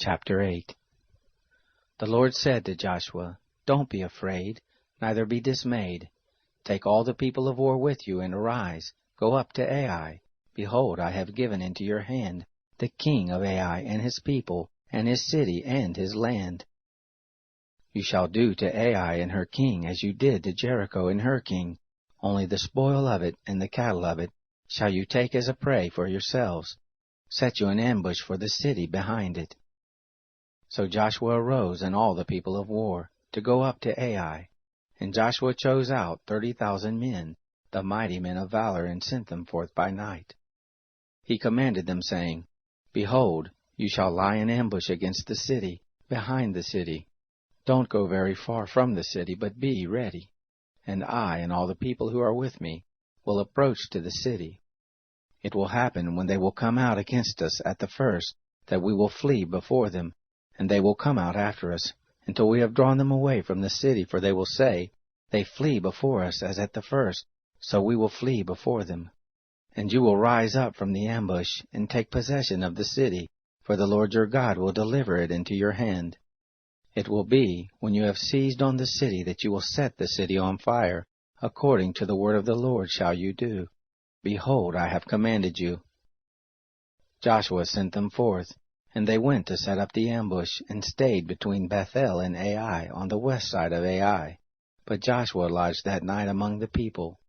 Chapter 8. The Lord said to Joshua, "Don't be afraid, neither be dismayed. Take all the people of war with you, and arise, go up to Ai. Behold, I have given into your hand the king of Ai and his people, and his city and his land. You shall do to Ai and her king as you did to Jericho and her king. Only the spoil of it and the cattle of it shall you take as a prey for yourselves. Set you an ambush for the city behind it." So Joshua arose and all the people of war to go up to Ai. And Joshua chose out 30,000 men, the mighty men of valor, and sent them forth by night. He commanded them, saying, "Behold, you shall lie in ambush against the city, behind the city. Don't go very far from the city, but be ready. And I and all the people who are with me will approach to the city. It will happen when they will come out against us at the first, that we will flee before them, and they will come out after us, until we have drawn them away from the city, for they will say, 'They flee before us as at the first, so we will flee before them.' And you will rise up from the ambush, and take possession of the city, for the Lord your God will deliver it into your hand. It will be, when you have seized on the city, that you will set the city on fire. According to the word of the Lord shall you do. Behold, I have commanded you." Joshua sent them forth, and they went to set up the ambush, and stayed between Bethel and Ai on the west side of Ai. But Joshua lodged that night among the people.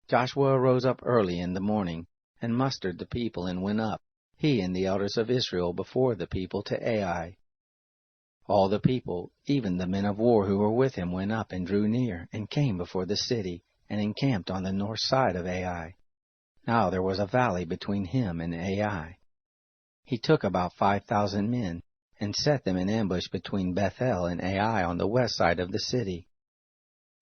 Joshua arose up early in the morning, and mustered the people, and went up, he and the elders of Israel, before the people to Ai. All the people, even the men of war who were with him, went up and drew near, and came before the city, and encamped on the north side of Ai. Now there was a valley between him and Ai. He took about 5,000 men, and set them in ambush between Bethel and Ai on the west side of the city.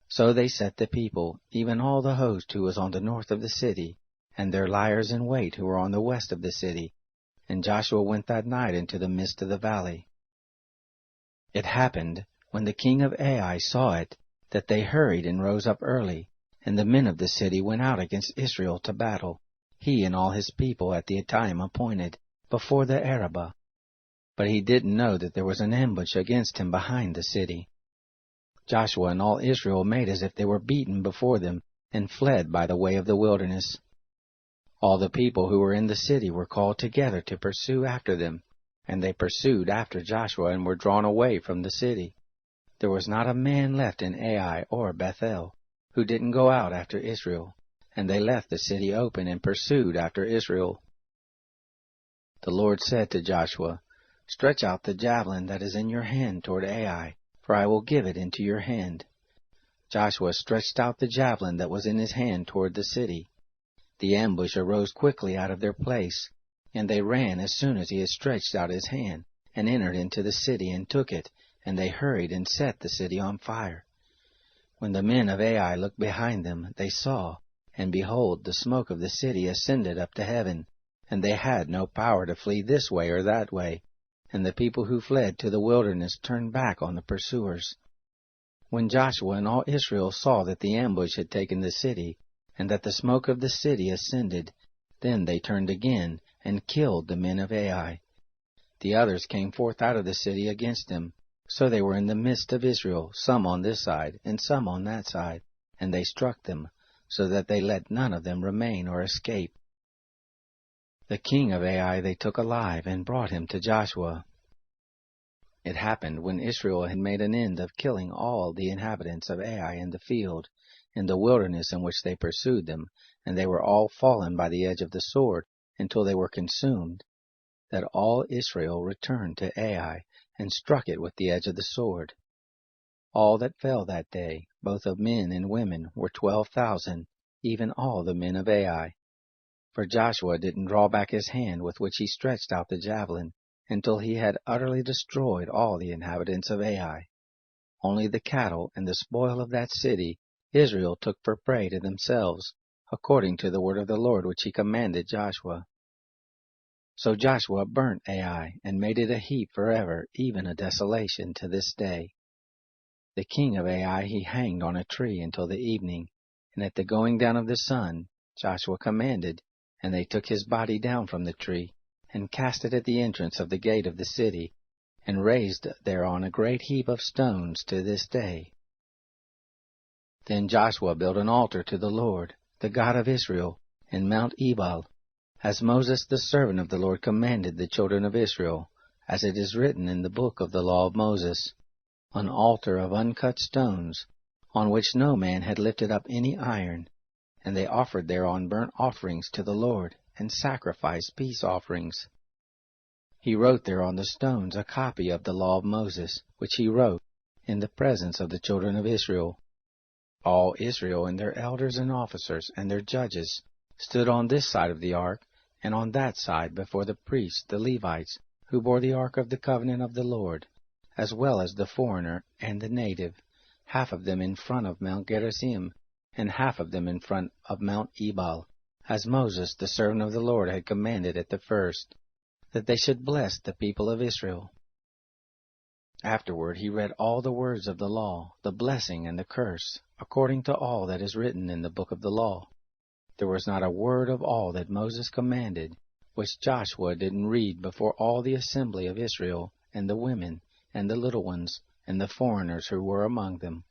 So they set the people, even all the host who was on the north of the city, and their liers in wait who were on the west of the city. And Joshua went that night into the midst of the valley. It happened, when the king of Ai saw it, that they hurried and rose up early, and the men of the city went out against Israel to battle, he and all his people at the time appointed, before the Arabah. But he didn't know that there was an ambush against him behind the city. Joshua and all Israel made as if they were beaten before them, and fled by the way of the wilderness. All the people who were in the city were called together to pursue after them, and they pursued after Joshua and were drawn away from the city. There was not a man left in Ai or Bethel who didn't go out after Israel, and they left the city open and pursued after Israel. The Lord said to Joshua, "Stretch out the javelin that is in your hand toward Ai, for I will give it into your hand." Joshua stretched out the javelin that was in his hand toward the city. The ambush arose quickly out of their place, and they ran as soon as he had stretched out his hand, and entered into the city and took it, and they hurried and set the city on fire. When the men of Ai looked behind them, they saw, and behold, the smoke of the city ascended up to heaven, and they had no power to flee this way or that way, and the people who fled to the wilderness turned back on the pursuers. When Joshua and all Israel saw that the ambush had taken the city, and that the smoke of the city ascended, then they turned again, and killed the men of Ai. The others came forth out of the city against them. So they were in the midst of Israel, some on this side, and some on that side, and they struck them, so that they let none of them remain or escape. The king of Ai they took alive, and brought him to Joshua. It happened, when Israel had made an end of killing all the inhabitants of Ai in the field, in the wilderness in which they pursued them, and they were all fallen by the edge of the sword, until they were consumed, that all Israel returned to Ai, and struck it with the edge of the sword. All that fell that day, both of men and women, were 12,000, even all the men of Ai. For Joshua didn't draw back his hand with which he stretched out the javelin, until he had utterly destroyed all the inhabitants of Ai. Only the cattle and the spoil of that city Israel took for prey to themselves, according to the word of the Lord which he commanded Joshua. So Joshua burnt Ai, and made it a heap forever, even a desolation to this day. The king of Ai he hanged on a tree until the evening, and at the going down of the sun Joshua commanded, and they took his body down from the tree, and cast it at the entrance of the gate of the city, and raised thereon a great heap of stones to this day. Then Joshua built an altar to the Lord, the God of Israel, in Mount Ebal, as Moses the servant of the Lord commanded the children of Israel, as it is written in the book of the law of Moses, an altar of uncut stones, on which no man had lifted up any iron, and they offered thereon burnt offerings to the Lord, and sacrificed peace offerings. He wrote there on the stones a copy of the law of Moses, which he wrote in the presence of the children of Israel. All Israel and their elders and officers and their judges stood on this side of the ark, and on that side before the priests, the Levites, who bore the ark of the covenant of the Lord, as well as the foreigner and the native, half of them in front of Mount Gerizim, and half of them in front of Mount Ebal, as Moses the servant of the Lord had commanded at the first, that they should bless the people of Israel. Afterward he read all the words of the law, the blessing and the curse, according to all that is written in the book of the law. There was not a word of all that Moses commanded, which Joshua didn't read before all the assembly of Israel, and the women, and the little ones, and the foreigners who were among them.